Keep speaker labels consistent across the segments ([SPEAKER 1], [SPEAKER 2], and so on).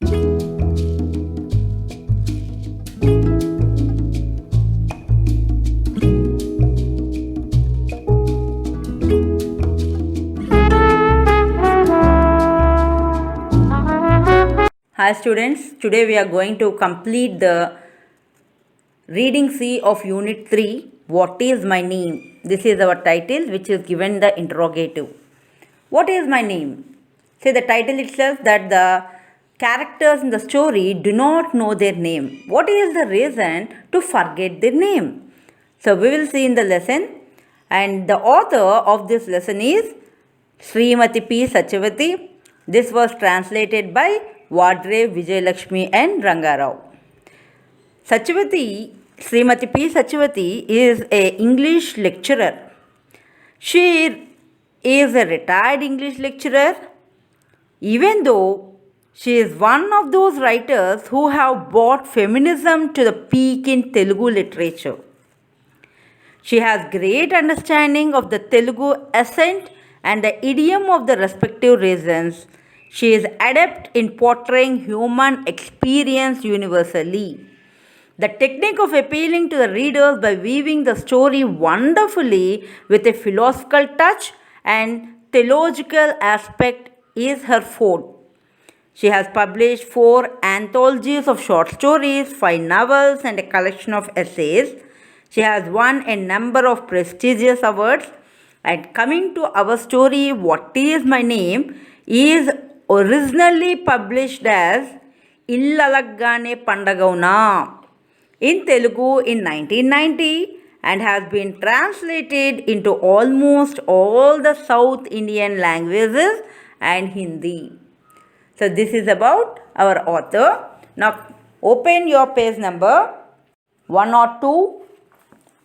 [SPEAKER 1] Hi students, today we are going to complete the reading C of Unit 3, What is my name? This is our title which is given the interrogative. What is my name? See the title itself that the characters in the story do not know their name. What is the reason to forget their name? So we will see in the lesson, and the author of this lesson is Srimati P. Sachavati. This was translated by Vadre Vijayalakshmi and Rangarao. Sachavati, Srimati P. Sachavati is an English lecturer. She is a retired English lecturer, even though she is one of those writers who have brought feminism to the peak in Telugu literature. She has great understanding of the Telugu accent and the idiom of the respective regions. She is adept in portraying human experience universally. The technique of appealing to the readers by weaving the story wonderfully with a philosophical touch and theological aspect is her forte. She has published 4 anthologies of short stories, 5 novels, and a collection of essays. She has won a number of prestigious awards. And coming to our story, What is My Name is originally published as Illalagane Pandagauna in Telugu in 1990 and has been translated into almost all the South Indian languages and Hindi. So this is about our author. Now open your page number 1 or 2.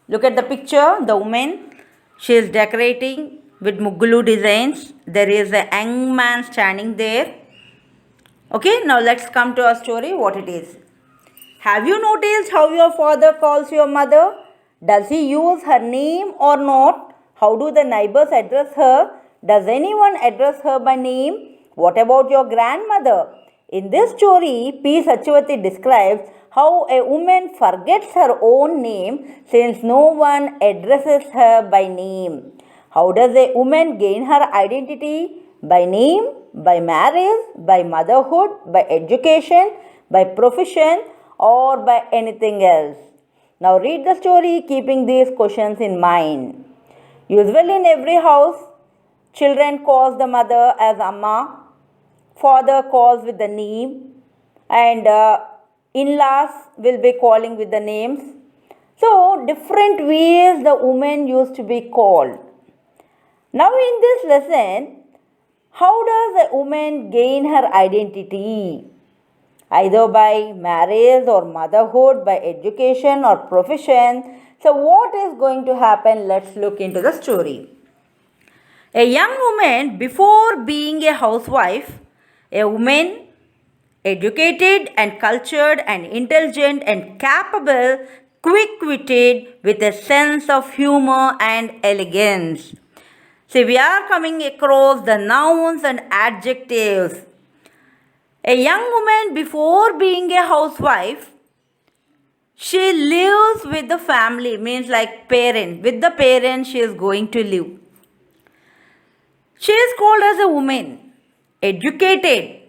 [SPEAKER 1] Look at the picture, the woman. She is decorating with Muggulu designs. There is a young man standing there. Okay, now let's come to our story, what it is. Have you noticed how your father calls your mother? Does he use her name or not? How do the neighbors address her? Does anyone address her by name? What about your grandmother? In this story, P. Sachavati describes how a woman forgets her own name since no one addresses her by name. How does a woman gain her identity? By name, by marriage, by motherhood, by education, by profession, or by anything else. Now read the story keeping these questions in mind. Usually in every house, children calls the mother as Amma, father calls with the name, and in-laws will be calling with the names. So different ways the woman used to be called. Now in this lesson, how does a woman gain her identity? Either by marriage or motherhood, by education or profession. So what is going to happen? Let's look into the story. A young woman, before being a housewife, a woman educated and cultured and intelligent and capable, quick-witted with a sense of humor and elegance. See, we are coming across the nouns and adjectives. A young woman, before being a housewife, she lives with the family, means like parent. With the parent, she is going to live. She is called as a woman, educated,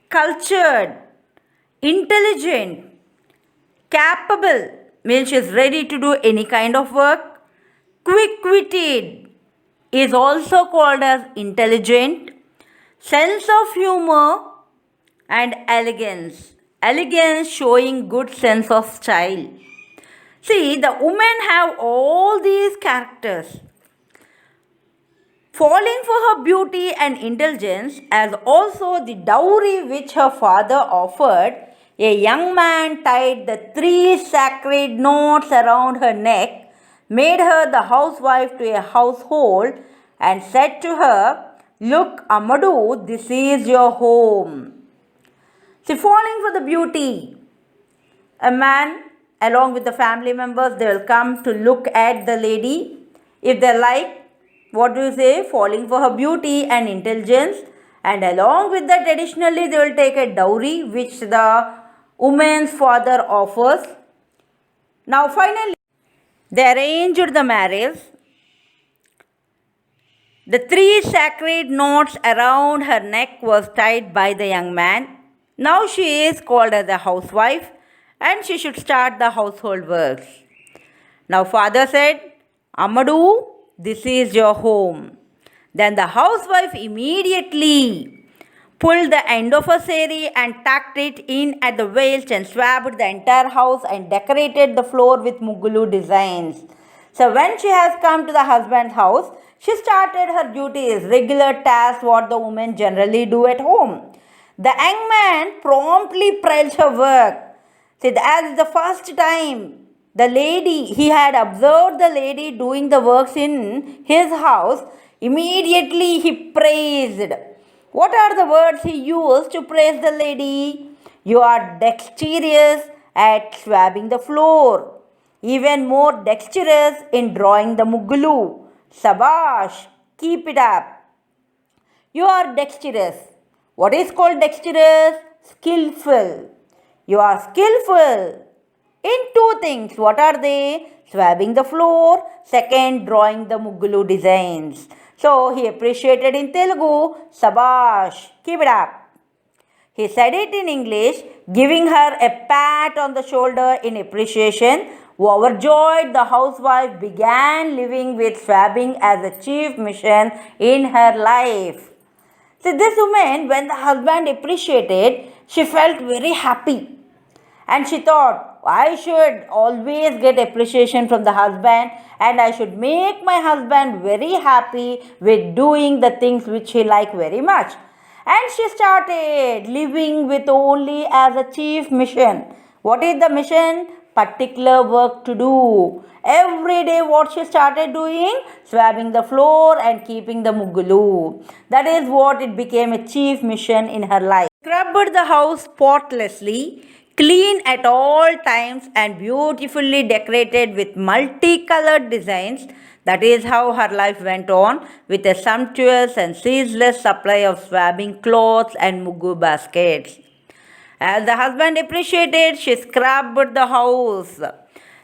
[SPEAKER 1] cultured, intelligent, capable, means she is ready to do any kind of work. Quick-witted is also called as intelligent. Sense of humor and elegance. Elegance showing good sense of style. See, the women have all these characters. Falling for her beauty and intelligence as also the dowry which her father offered, a young man tied the 3 sacred knots around her neck, made her the housewife to a household and said to her, "Look, Amadu, this is your home." See, falling for the beauty. A man along with the family members, they will come to look at the lady. If they like, what do you say? Falling for her beauty and intelligence and along with that additionally they will take a dowry which the woman's father offers. Now finally they arranged the marriage. The 3 sacred knots around her neck was tied by the young man. Now she is called as a housewife and she should start the household works. Now father said, Amadu, this is your home. Then the housewife immediately pulled the end of a sari and tucked it in at the waist and swabbed the entire house and decorated the floor with muggulu designs. So when she has come to the husband's house, she started her duties, regular tasks what the women generally do at home. The young man promptly praised her work. See, as the first time the lady, he had observed the lady doing the works in his house, immediately he praised. What are the words he used to praise the lady? You are dexterous at swabbing the floor, even more dexterous in drawing the muggulu. Sabash, keep it up. You are dexterous. What is called dexterous? Skillful. You are skillful in 2 things. What are they? Swabbing the floor. Second, drawing the muggulu designs. So he appreciated in Telugu. Sabash, keep it up. He said it in English, giving her a pat on the shoulder in appreciation. Overjoyed, the housewife began living with swabbing as a chief mission in her life. See, this woman, when the husband appreciated, she felt very happy. And she thought, I should always get appreciation from the husband and I should make my husband very happy with doing the things which he likes very much. And she started living with only as a chief mission. What is the mission? Particular work to do. Every day what she started doing? Swabbing the floor and keeping the muggulu. That is what it became a chief mission in her life. Scrubbed the house spotlessly, clean at all times and beautifully decorated with multicolored designs. That is how her life went on, with a sumptuous and ceaseless supply of swabbing cloths and muggu baskets. As the husband appreciated, she scrubbed the house.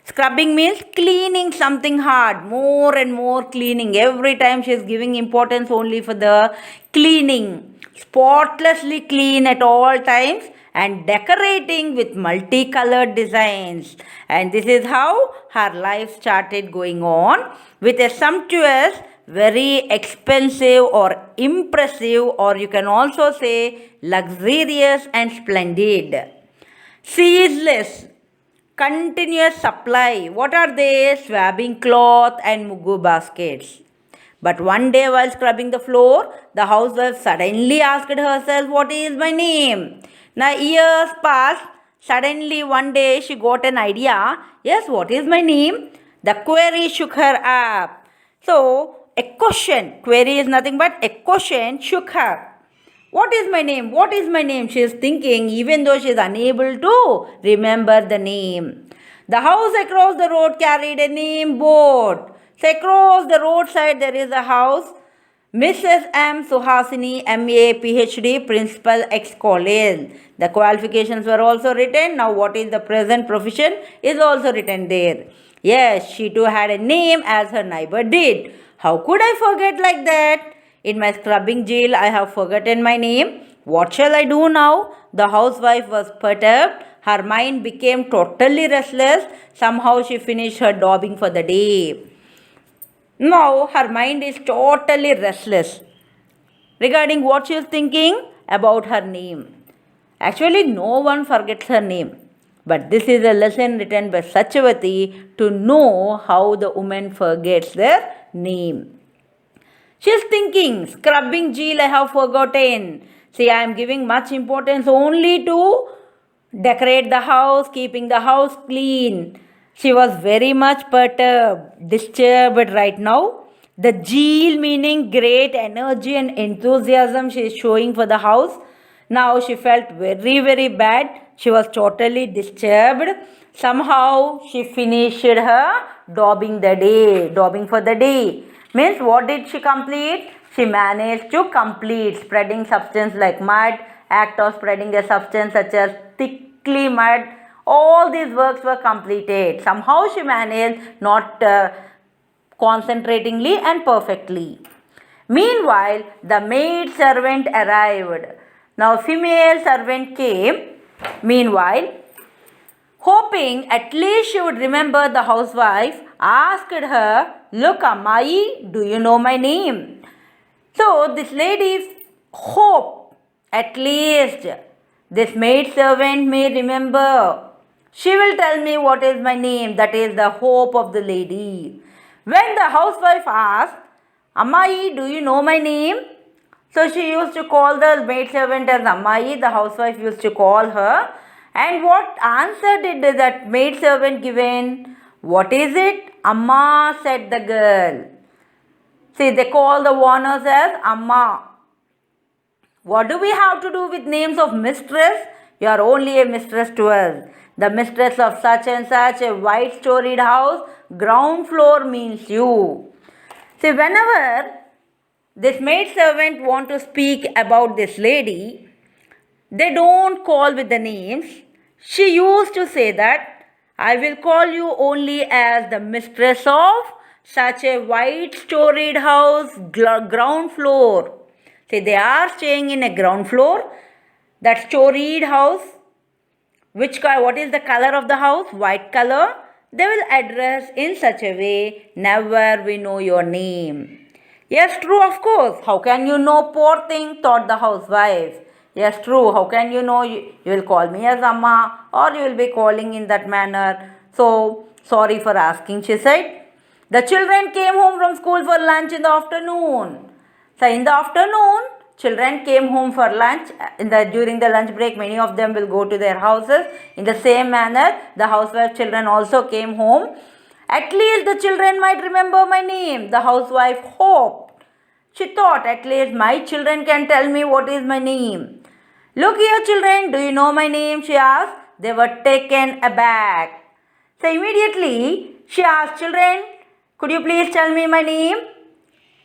[SPEAKER 1] Scrubbing means cleaning something hard, more and more cleaning. Every time she is giving importance only for the cleaning. Spotlessly clean at all times and decorating with multicolored designs. And this is how her life started going on, with a sumptuous, very expensive or impressive, or you can also say luxurious and splendid. Ceaseless, continuous supply. What are they? Swabbing cloth and muggu baskets. But one day while scrubbing the floor, the housewife suddenly asked herself, what is my name? Now years passed. Suddenly one day she got an idea. Yes, what is my name? The query shook her up. So a question, query is nothing but a question, shook her. What is my name? What is my name? She is thinking, even though she is unable to remember the name. The house across the road carried a name board. So across the roadside there is a house. Mrs. M. Suhasini, MA, PhD, Principal, X College. The qualifications were also written. Now what is the present profession is also written there. Yes, she too had a name as her neighbor did. How could I forget like that? In my scrubbing jail, I have forgotten my name. What shall I do now? The housewife was perturbed. Her mind became totally restless. Somehow she finished her daubing for the day. Now her mind is totally restless regarding what she is thinking about her name. Actually, no one forgets her name. But this is a lesson written by Satyavati to know how the woman forgets their name. She is thinking, scrubbing Jeel I have forgotten. See, I am giving much importance only to decorate the house, keeping the house clean. She was very much perturbed, disturbed right now. The Jeel meaning great energy and enthusiasm she is showing for the house. Now she felt very, very bad. She was totally disturbed. Somehow she finished her daubing for the day. Means what did she complete? She managed to complete spreading substance like mud, act of spreading a substance such as thickly mud. All these works were completed. Somehow she managed, not concentratingly and perfectly. Meanwhile, the maid servant arrived. Now female servant came. Meanwhile, hoping at least she would remember the housewife, asked her, "Look, Ammai, do you know my name?" So this lady hope at least this maid servant may remember. She will tell me what is my name. That is the hope of the lady. When the housewife asked, "Ammai, do you know my name?" So she used to call the maid servant as Ammai. The housewife used to call her. And what answer did that maid servant given? "What is it?" "Amma," said the girl. See, they call the warners as Amma. What do we have to do with names of mistress? You are only a mistress to us. The mistress of such and such a white storied house, ground floor means you. See, whenever this maid servant want to speak about this lady, they don't call with the names. She used to say that, "I will call you only as the mistress of such a white storied house, ground floor." See, they are staying in a ground floor, that storied house. What is the color of the house? White color. They will address in such a way, "Never we know your name." Yes, true, of course. How can you know, poor thing, thought the housewife. Yes, true. How can you know? You will call me as Amma, or you will be calling in that manner. So, sorry for asking, she said. The children came home from school for lunch in the afternoon. So, in the afternoon, children came home for lunch. During the lunch break, many of them will go to their houses. In the same manner, the housewife children also came home. At least the children might remember my name, the housewife hoped. She thought, at least my children can tell me what is my name. "Look here, children, do you know my name?" she asked. They were taken aback. So immediately she asked, "Children, could you please tell me my name?"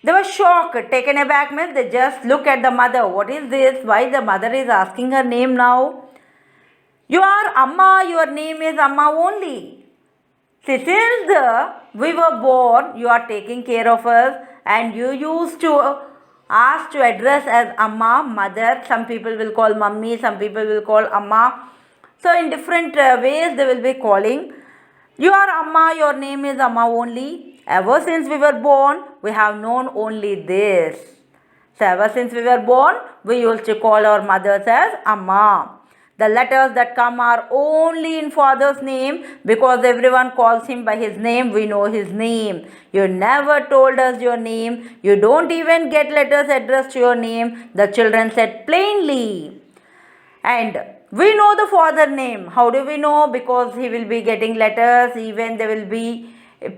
[SPEAKER 1] They were shocked. Taken aback means they just look at the mother. What is this? Why the mother is asking her name now? "You are Amma, your name is Amma only. See, since we were born, you are taking care of us, and you used to ask to address as Amma, mother. Some people will call Mummy, some people will call Amma. So in different ways they will be calling. You are Amma, your name is Amma only. Ever since we were born, we have known only this. So ever since we were born, we used to call our mothers as Amma. The letters that come are only in father's name, because everyone calls him by his name. We know his name. You never told us your name. You don't even get letters addressed to your name," the children said plainly. And we know the father name. How do we know? Because he will be getting letters. Even there will be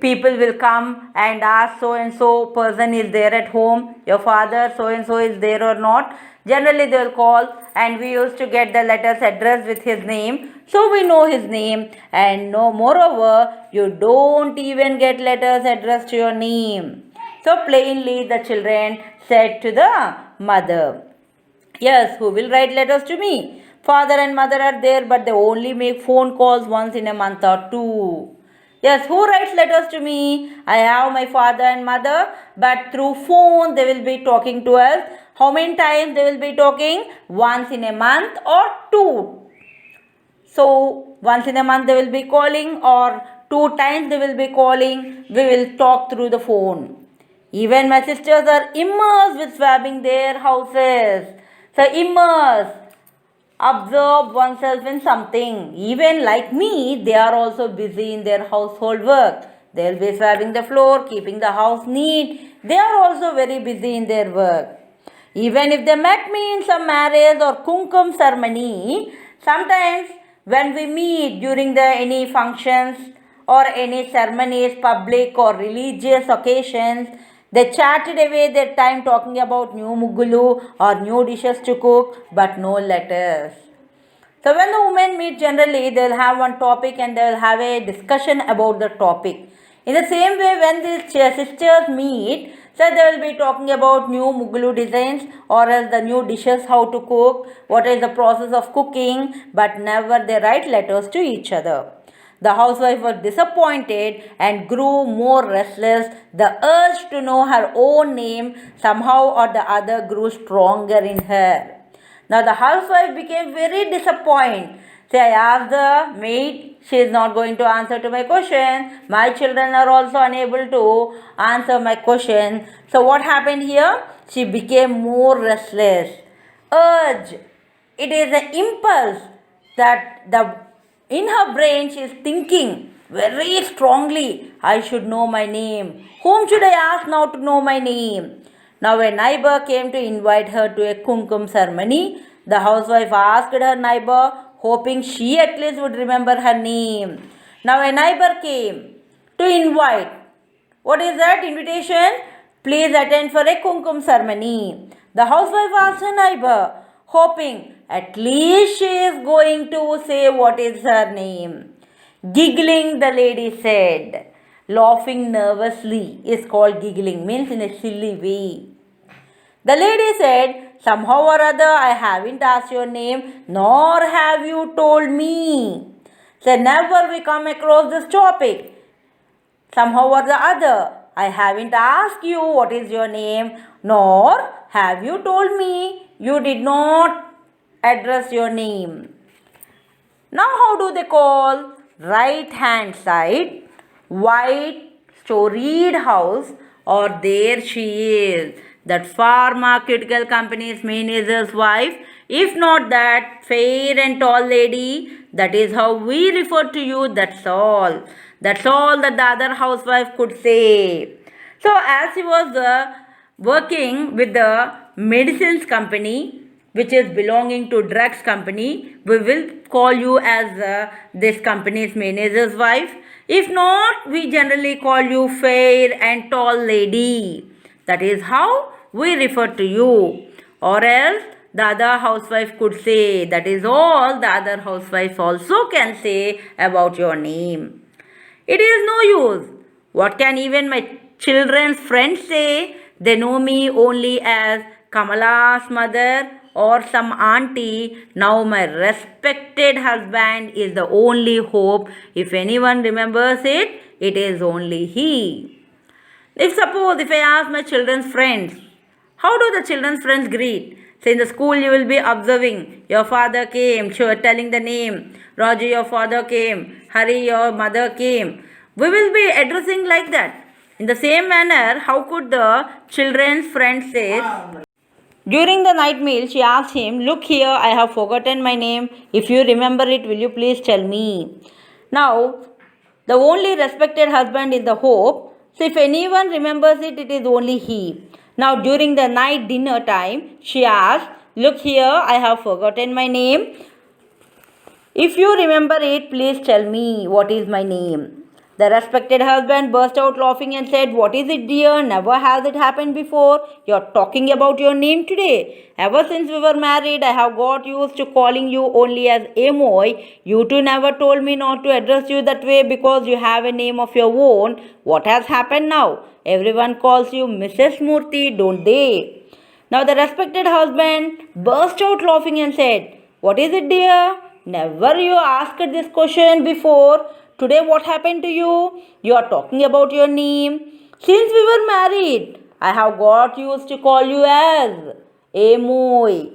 [SPEAKER 1] people will come and ask, "So and so person is there at home, your father so and so is there or not?" Generally they will call, and we used to get the letters addressed with his name. So we know his name. And no, moreover, you don't even get letters addressed to your name. So plainly the children said to the mother, "Yes, who will write letters to me? Father and mother are there, but they only make phone calls once in a month or two. Yes, who writes letters to me? I have my father and mother, but through phone they will be talking to us. How many times they will be talking? Once in a month or two. So, once in a month they will be calling, or 2 times they will be calling. We will talk through the phone. Even my sisters are immersed with swabbing their houses. So, immerse, absorb oneself in something. Even like me, they are also busy in their household work. They will be swabbing the floor, keeping the house neat. They are also very busy in their work. Even if they met me in some marriage or kumkum ceremony, sometimes when we meet during any functions or any ceremonies, public or religious occasions, they chatted away their time talking about new mugulu or new dishes to cook, but no letters. So when the women meet, generally they will have one topic and they will have a discussion about the topic. In the same way, when these sisters meet, So they will be talking about new Mughal designs or else the new dishes, how to cook, what is the process of cooking, but never they write letters to each other. The housewife was disappointed and grew more restless. The urge to know her own name somehow or the other grew stronger in her. Now the housewife became very disappointed. So I asked the maid, she is not going to answer to my question. My children are also unable to answer my question. So what happened here? She became more restless. Urge. It is an impulse that in her brain she is thinking very strongly, I should know my name. Whom should I ask now to know my name? Now a neighbor came to invite her to a kumkum ceremony. The housewife asked her neighbor, hoping she at least would remember her name. Now a neighbor came to invite. What is that invitation? Please attend for a kumkum ceremony. The housewife asked her neighbor, hoping at least she is going to say what is her name. Giggling, the lady said. Laughing nervously is called giggling, means in a silly way. The lady said, somehow or other I haven't asked your name, nor have you told me. So never we come across this topic. Somehow or the other, I haven't asked you what is your name, nor have you told me. You did not address your name. Now how do they call? Right hand side, white storied house, or there she is, that pharmaceutical company's manager's wife. If not that fair and tall lady, that is how we refer to you, that's all. That's all that the other housewife could say. So as she was working with the medicines company, which is belonging to drugs company, we will call you as this company's manager's wife. If not, we generally call you fair and tall lady. That is how we refer to you. Or else the other housewife could say, that is all the other housewife also can say about your name. It is no use. What can even my children's friends say? They know me only as Kamala's mother or some auntie. Now my respected husband is the only hope. If anyone remembers it, it is only he. If I ask my children's friends, how do the children's friends greet? Say in the school you will be observing, your father came, telling the name, Roger your father came, Hari your mother came. We will be addressing like that. In the same manner, how could the children's friend say? During the night meal, she asked him, look here, I have forgotten my name. If you remember it, will you please tell me? Now, the only respected husband is the hope. So if anyone remembers it, it is only he. Now, during the night dinner time, she asked, look here, I have forgotten my name. If you remember it, please tell me what is my name. The respected husband burst out laughing and said, what is it, dear? Never has it happened before. You're talking about your name today. Ever since we were married, I have got used to calling you only as Amoy. You two never told me not to address you that way because you have a name of your own. What has happened now? Everyone calls you Mrs. Murthy, don't they? Now the respected husband burst out laughing and said, what is it, dear? Never you asked this question before. Today what happened to you? You are talking about your name. Since we were married, I have got used to call you as Amoy.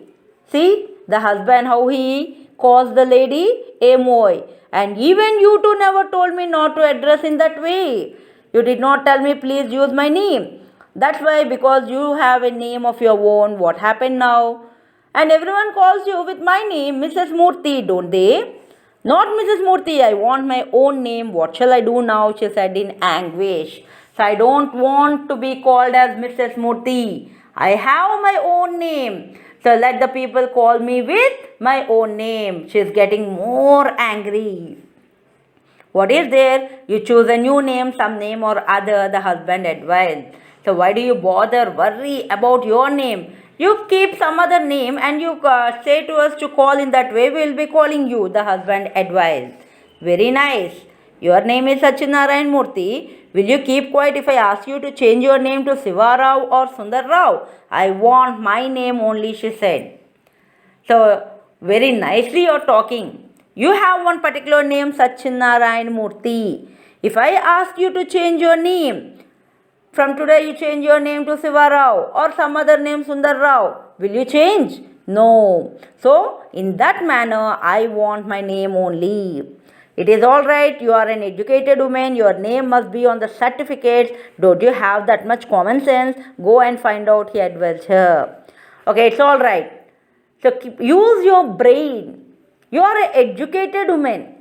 [SPEAKER 1] See the husband how he calls the lady Amoy. And even you two never told me not to address in that way. You did not tell me please use my name. That's why, because you have a name of your own. What happened now? And everyone calls you with my name, Mrs. Murthy, don't they? Not Mrs. Murthy, I want my own name. What shall I do now? She said in anguish. So I don't want to be called as Mrs. Murthy. I have my own name. So let the people call me with my own name. She is getting more angry. What is there? You choose a new name, some name or other, the husband advised. So why do you worry about your name? You keep some other name and you say to us to call in that way, we will be calling you, the husband advised. Very nice. Your name is Sachinarayan Murthy. Will you keep quiet if I ask you to change your name to Siva Rao or Sundar Rao? I want my name only, she said. So, very nicely you're talking. You have one particular name, Satchinarayan Murthy. If I ask you to change your name, from today you change your name to Siva Rao or some other name Sundar Rao, will you change? No. So, in that manner, I want my name only. It is alright, you are an educated woman, your name must be on the certificates. Don't you have that much common sense? Go and find out, he advised her. Okay, it's alright. So use your brain. You are an educated woman.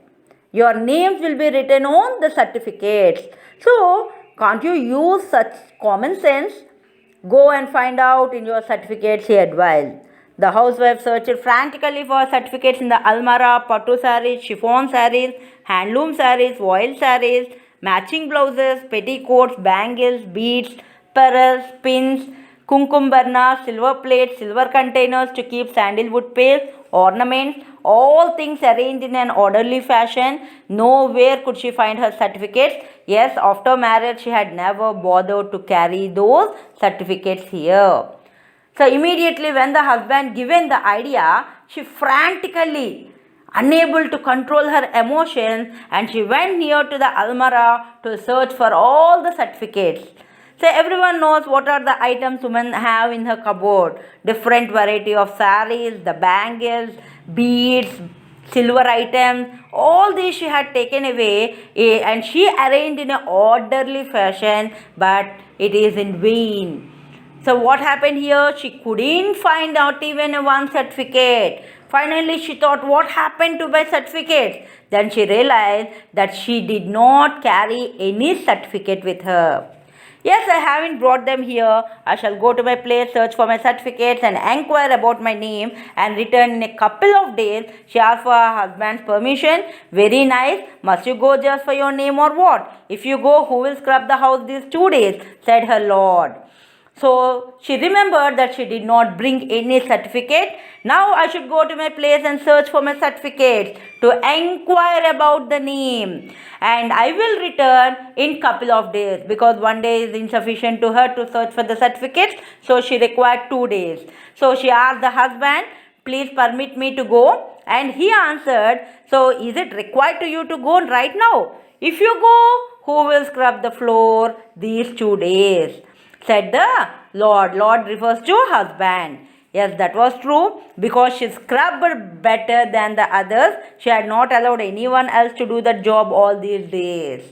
[SPEAKER 1] Your names will be written on the certificates. So can't you use such common sense? Go and find out in your certificates, he advised. The housewife searched frantically for certificates in the almara, pattu sarees, chiffon sarees, handloom sarees, voile sarees, matching blouses, petticoats, bangles, beads, pearls, pins, kumkumbarna, silver plates, silver containers to keep sandalwood paste, ornaments, all things arranged in an orderly fashion. Nowhere could she find her certificates. Yes, after marriage she had never bothered to carry those certificates here. So immediately when the husband given the idea, she frantically unable to control her emotions and she went near to the almara to search for all the certificates. So everyone knows what are the items women have in her cupboard. Different variety of sarees, the bangles, beads, silver items, all these she had taken away and she arranged in an orderly fashion, but it is in vain. So what happened here? She couldn't find out even one certificate. Finally, she thought, what happened to my certificates? Then she realized that she did not carry any certificate with her. Yes, I haven't brought them here. I shall go to my place, search for my certificates and inquire about my name and return in a couple of days. She asked for her husband's permission. Very nice. Must you go just for your name or what? If you go, who will scrub the house these 2 days? Said her lord. So she remembered that she did not bring any certificate. Now I should go to my place and search for my certificates to inquire about the name. And I will return in couple of days because 1 day is insufficient to her to search for the certificates. So she required 2 days. So she asked the husband, please permit me to go. And he answered, so is it required to you to go right now? If you go, who will scrub the floor these 2 days? Said the Lord. Lord refers to husband. Yes, that was true because she scrubbed better than the others. She had not allowed anyone else to do the job all these days.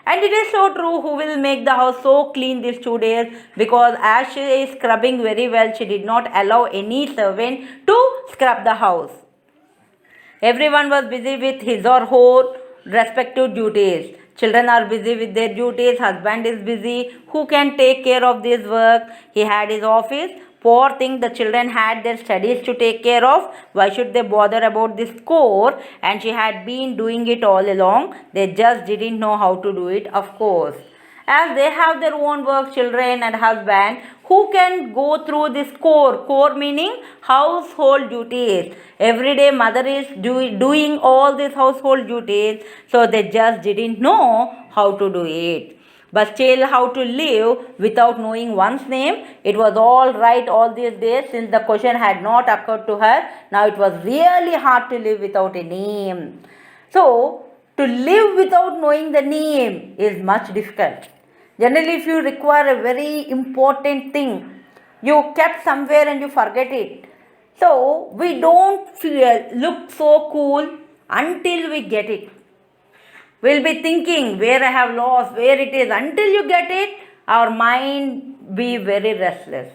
[SPEAKER 1] And it is so true, who will make the house so clean these 2 days, because as she is scrubbing very well, she did not allow any servant to scrub the house. Everyone was busy with his or her respective duties. Children are busy with their duties. Husband is busy. Who can take care of this work? He had his office. Poor thing, the children had their studies to take care of. Why should they bother about this score? And she had been doing it all along. They just didn't know how to do it, of course. As they have their own work, children and husband, who can go through this core? Core meaning household duties. Every day mother is doing all these household duties. So they just didn't know how to do it. But still, how to live without knowing one's name? It was all right all these days since the question had not occurred to her. Now it was really hard to live without a name. So, to live without knowing the name is much difficult. Generally, if you require a very important thing, you kept somewhere and you forget it. So, we don't look so cool until we get it. We'll be thinking where I have lost, where it is. Until you get it, our mind be very restless.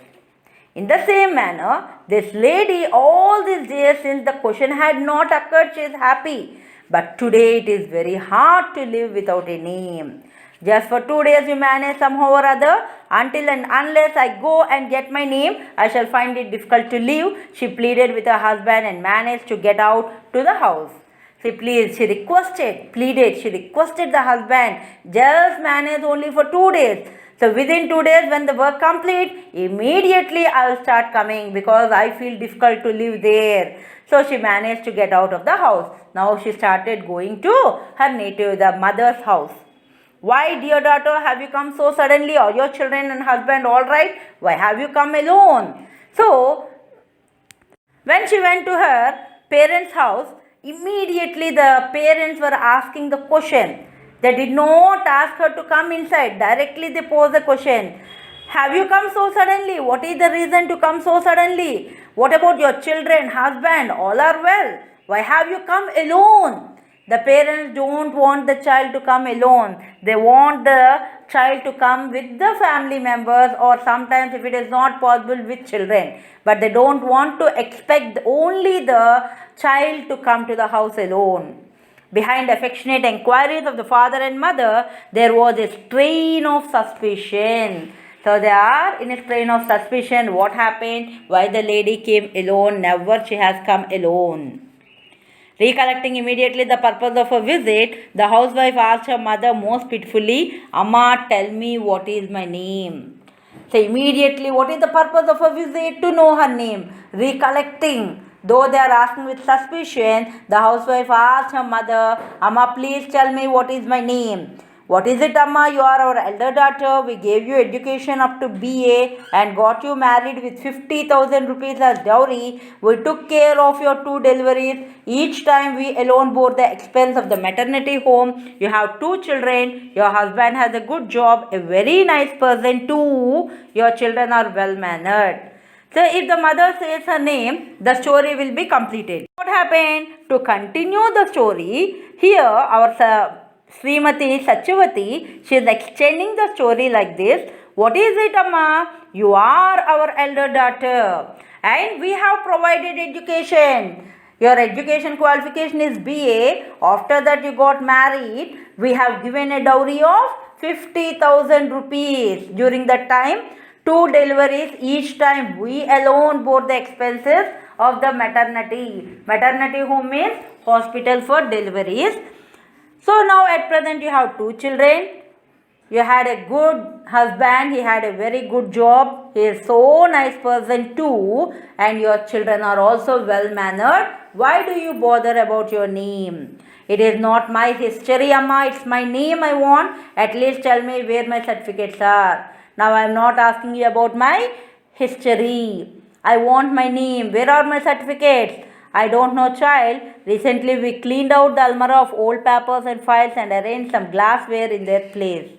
[SPEAKER 1] In the same manner, this lady all these days since the question had not occurred, she is happy. But today it is very hard to live without a name. Just for 2 days you manage somehow or other. Until and unless I go and get my name, I shall find it difficult to live. She pleaded with her husband and managed to get out to the house. She requested the husband, just manage only for 2 days. So within 2 days when the work complete, immediately I will start coming because I feel difficult to live there. So she managed to get out of the house. Now she started going to her native, the mother's house. Why, dear daughter, have you come so suddenly? Are your children and husband all right? Why have you come alone? So, when she went to her parents' house, immediately the parents were asking the question. They did not ask her to come inside. Directly they posed the question. Have you come so suddenly? What is the reason to come so suddenly? What about your children, husband? All are well. Why have you come alone? The parents don't want the child to come alone. They want the child to come with the family members, or sometimes if it is not possible with children. But they don't want to expect only the child to come to the house alone. Behind affectionate inquiries of the father and mother, there was a strain of suspicion. So they are in a strain of suspicion. What happened? Why the lady came alone? Never she has come alone. Recollecting immediately the purpose of her visit, the housewife asked her mother most pitifully, Amma, tell me what is my name. So immediately, what is the purpose of her visit? To know her name. Recollecting, though they are asking with suspicion, the housewife asked her mother, Amma, please tell me what is my name. What is it, Amma? You are our elder daughter. We gave you education up to BA and got you married with 50,000 rupees as dowry. We took care of your 2 deliveries. Each time we alone bore the expense of the maternity home. You have 2 children. Your husband has a good job, a very nice person too. Your children are well mannered. So if the mother says her name, the story will be completed. What happened? To continue the story, here our Srimati Satyavati, she is extending the story like this. What is it, Amma? You are our elder daughter and we have provided education. Your education qualification is BA. After that you got married. We have given a dowry of 50,000 rupees. During that time, 2 deliveries. Each time we alone bore the expenses of the maternity. Maternity home means hospital for deliveries. So now at present you have 2 children. You had a good husband. He had a very good job. He is so nice person too. And your children are also well mannered. Why do you bother about your name? It is not my history, Amma. It's my name I want. At least tell me where my certificates are. Now I am not asking you about my history. I want my name. Where are my certificates? I don't know, child. Recently we cleaned out the almirah of old papers and files and arranged some glassware in their place.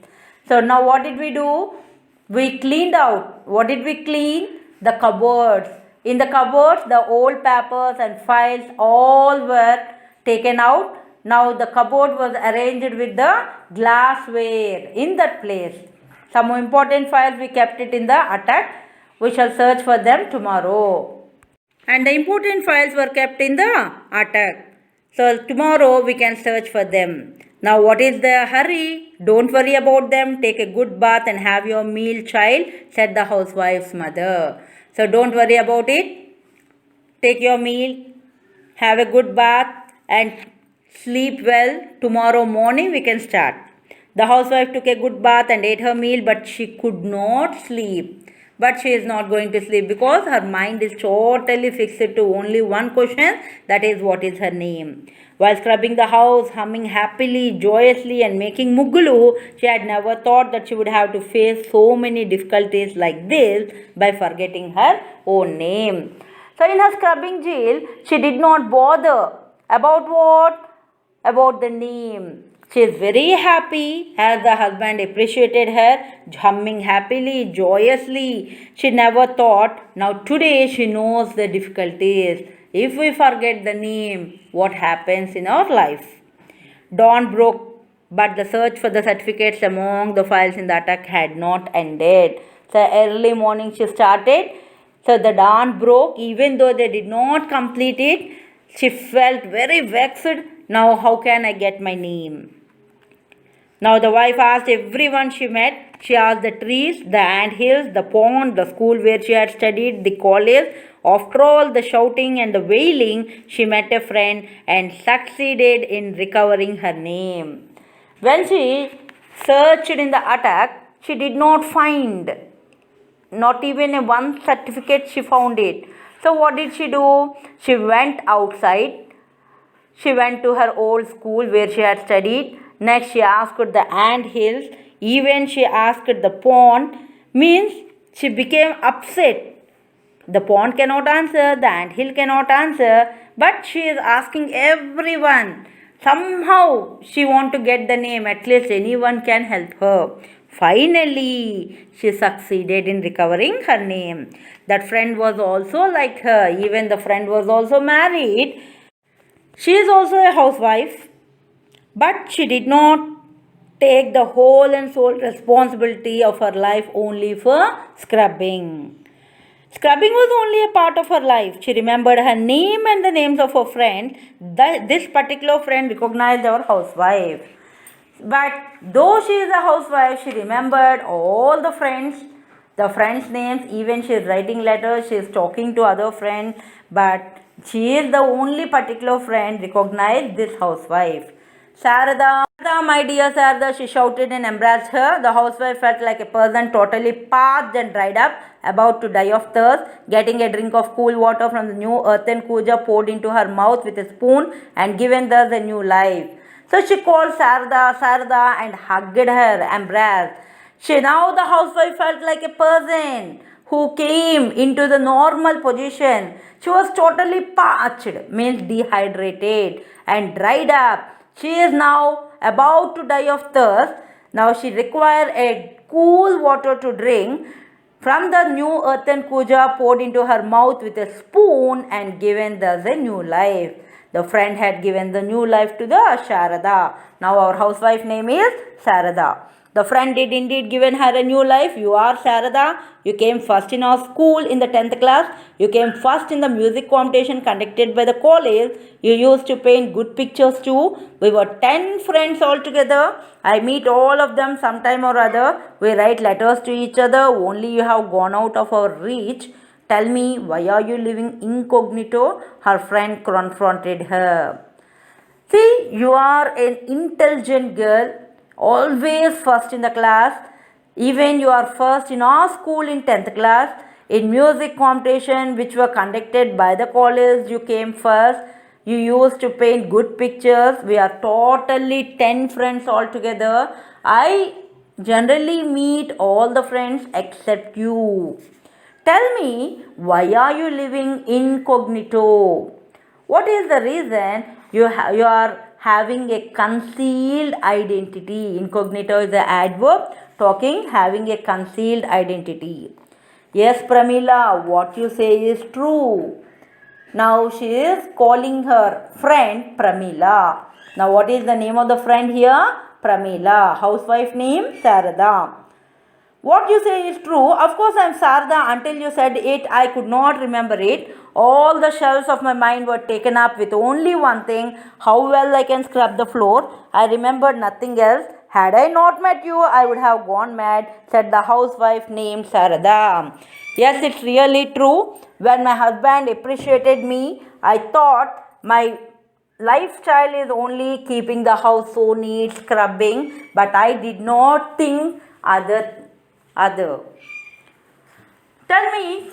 [SPEAKER 1] So now what did we do? We cleaned out. What did we clean? The cupboards. In the cupboards, the old papers and files all were taken out. Now the cupboard was arranged with the glassware in that place. Some important files we kept it in the attic. We shall search for them tomorrow. And the important files were kept in the attic. So tomorrow we can search for them. Now what is the hurry? Don't worry about them. Take a good bath and have your meal, child, said the housewife's mother. So don't worry about it. Take your meal, have a good bath and sleep well. Tomorrow morning we can start. The housewife took a good bath and ate her meal, but she could not sleep. But she is not going to sleep because her mind is totally fixed to only one question, that is, what is her name. While scrubbing the house, humming happily, joyously and making muggulu, she had never thought that she would have to face so many difficulties like this by forgetting her own name. So in her scrubbing jail, she did not bother about what? About the name. She is very happy as the husband appreciated her, humming happily, joyously. She never thought, now today she knows the difficulties. If we forget the name, what happens in our life? Dawn broke, but the search for the certificates among the files in the attic had not ended. So early morning she started. So the dawn broke, even though they did not complete it. She felt very vexed. Now how can I get my name? Now the wife asked everyone she met. She asked the trees, the anthills, the pond, the school where she had studied, the college. After all the shouting and the wailing, she met a friend and succeeded in recovering her name. When she searched in the attic, she did not find, not even a one certificate she found it. So what did she do? She went outside. She went to her old school where she had studied Next she asked the ant hills. Even she asked the pond. Means she became upset. The pond cannot answer, the anthill cannot answer, but she is asking everyone. Somehow she want to get the name, at least anyone can help her. Finally, she succeeded in recovering her name. That friend was also like her, even the friend was also married. She is also a housewife, but she did not take the whole and sole responsibility of her life only for scrubbing. Scrubbing was only a part of her life. She remembered her name and the names of her friends. This particular friend recognized our housewife. But though she is a housewife, she remembered all the friends' names. Even she is writing letters, she is talking to other friends. But she is the only particular friend recognized this housewife. Sarada, my dear Sarada, she shouted and embraced her. The housewife felt like a person totally parched and dried up, about to die of thirst. Getting a drink of cool water from the new earthen cooler poured into her mouth with a spoon and given thus a new life. So she called Sarada, and hugged her, embraced. Now the housewife felt like a person who came into the normal position. She was totally parched, means dehydrated and dried up. She is now about to die of thirst. Now she required a cool water to drink from the new earthen kuja poured into her mouth with a spoon and given thus a new life. The friend had given the new life to the Sharada. Now our housewife name is Sarada. The friend did indeed given her a new life. You are Sarada. You came first in our school in the 10th class. You came first in the music competition conducted by the college. You used to paint good pictures too. We were 10 friends all together. I meet all of them sometime or other. We write letters to each other. Only you have gone out of our reach. Tell me, why are you living incognito? Her friend confronted her. See, you are an intelligent girl, always first in the class. Even you are first in our school in 10th class. In music competition which were conducted by the college, you came first. You used to paint good pictures. We are totally 10 friends all together. I generally meet all the friends except you. Tell me, why are you living incognito? What is the reason you are having a concealed identity? Incognito is the adverb talking, having a concealed identity. Yes, Pramila, what you say is true. Now she is calling her friend Pramila. Now what is the name of the friend here? Pramila. Housewife name Sarada. What you say is true. Of course, I am Sarada. Until you said it, I could not remember it. All the shells of my mind were taken up with only one thing, how well I can scrub the floor. I remembered nothing else. Had I not met you, I would have gone mad, said the housewife named Sarada. Yes, it's really true. When my husband appreciated me, I thought my lifestyle is only keeping the house so neat, scrubbing, but I did not think other. Tell me,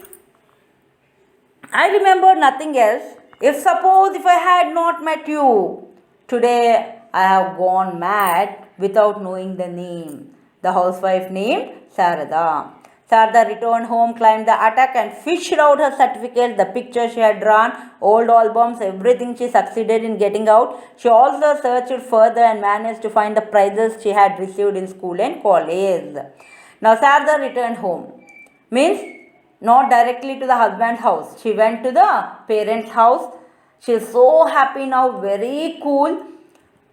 [SPEAKER 1] I remember nothing else. If I had not met you, today I have gone mad without knowing the name. The housewife named Sarada. Sarada returned home, climbed the attic and fished out her certificates, the pictures she had drawn, old albums, everything she succeeded in getting out. She also searched further and managed to find the prizes she had received in school and college. Now Sarada returned home. Means not directly to the husband's house. She went to the parents' house. She is so happy now, very cool.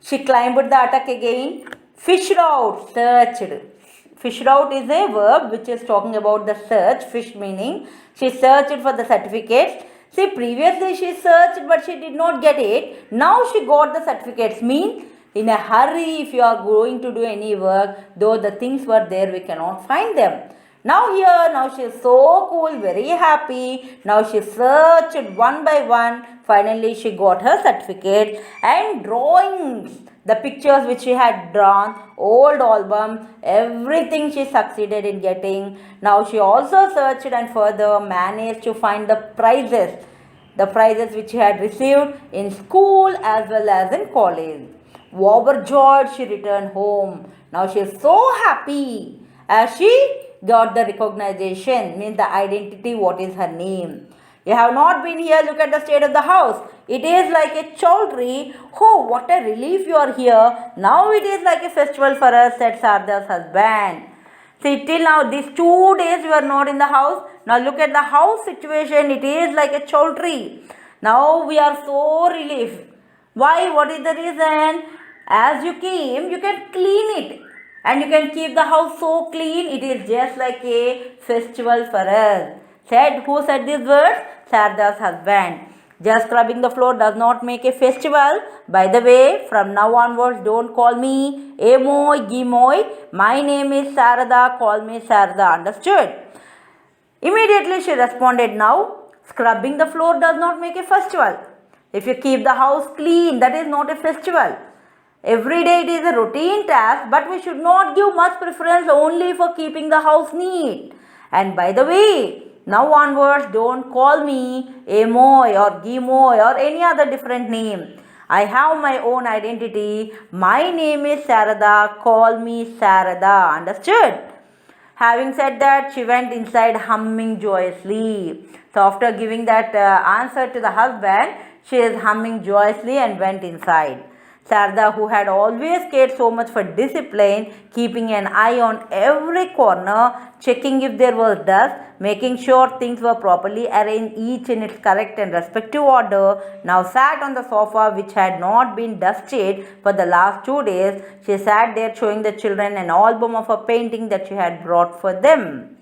[SPEAKER 1] She climbed the attic again, fished out, searched. Fished out is a verb which is talking about the search, fish meaning. She searched for the certificates. See, previously she searched but she did not get it. Now she got the certificates. Mean in a hurry, if you are going to do any work, though the things were there, we cannot find them. Now she is so cool, very happy. Now she searched one by one. Finally, she got her certificate and drawings. The pictures which she had drawn, old album, everything she succeeded in getting. Now she also searched and further managed to find the prizes which she had received in school as well as in college. Overjoyed, she returned home. Now she is so happy as she got the recognition, means the identity, what is her name. You have not been here, look at the state of the house. It is like a chowdhury. Oh, what a relief you are here. Now it is like a festival for us, said Sarda's husband. See, till now, these 2 days you are not in the house. Now look at the house situation. It is like a chowdhury. Now we are so relieved. Why? What is the reason? As you came, you can clean it. And you can keep the house so clean. It is just like a festival for us. Who said these words? Sarda's husband. Just scrubbing the floor does not make a festival. By the way, from now onwards, don't call me Emoy, Gimoy. My name is Sarada. Call me Sarada. Understood? Immediately she responded, now, scrubbing the floor does not make a festival. If you keep the house clean, that is not a festival. Every day it is a routine task, but we should not give much preference only for keeping the house neat. And by the way, now onwards, don't call me Emoy or Gimoy or any other different name. I have my own identity. My name is Sarada. Call me Sarada. Understood? Having said that, she went inside humming joyously. So after giving that answer to the husband, she is humming joyously and went inside. Sarada, who had always cared so much for discipline, keeping an eye on every corner, checking if there was dust, making sure things were properly arranged, each in its correct and respective order, now sat on the sofa which had not been dusted for the last 2 days. She sat there showing the children an album of a painting that she had brought for them.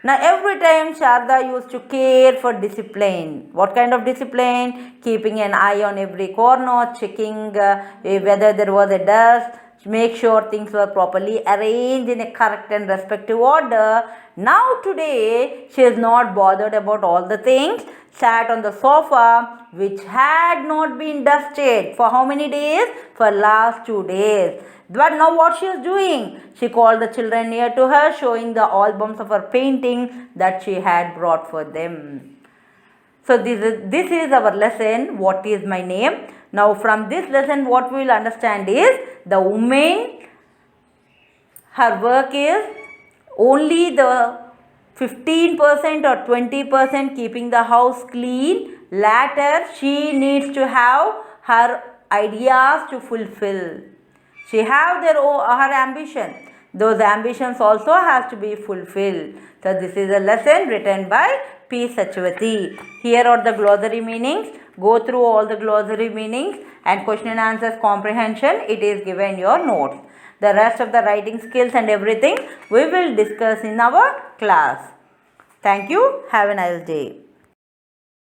[SPEAKER 1] Now every time Sharda used to care for discipline. What kind of discipline? Keeping an eye on every corner, checking whether there was a dust, make sure things were properly arranged in a correct and respective order. Now today she is not bothered about all the things, sat on the sofa which had not been dusted. For how many days? For last 2 days. But now what she is doing? She called the children near to her, showing the albums of her painting that she had brought for them. So this is our lesson, what is my name. Now from this lesson what we will understand is the woman, her work is only the 15% or 20% keeping the house clean. Later she needs to have her ideas to fulfill. She have her ambition. Those ambitions also have to be fulfilled. So this is a lesson written by P. Sachivati. Here are the glossary meanings. Go through all the glossary meanings and question and answers comprehension. It is given in your notes. The rest of the writing skills and everything we will discuss in our class. Thank you. Have a nice day.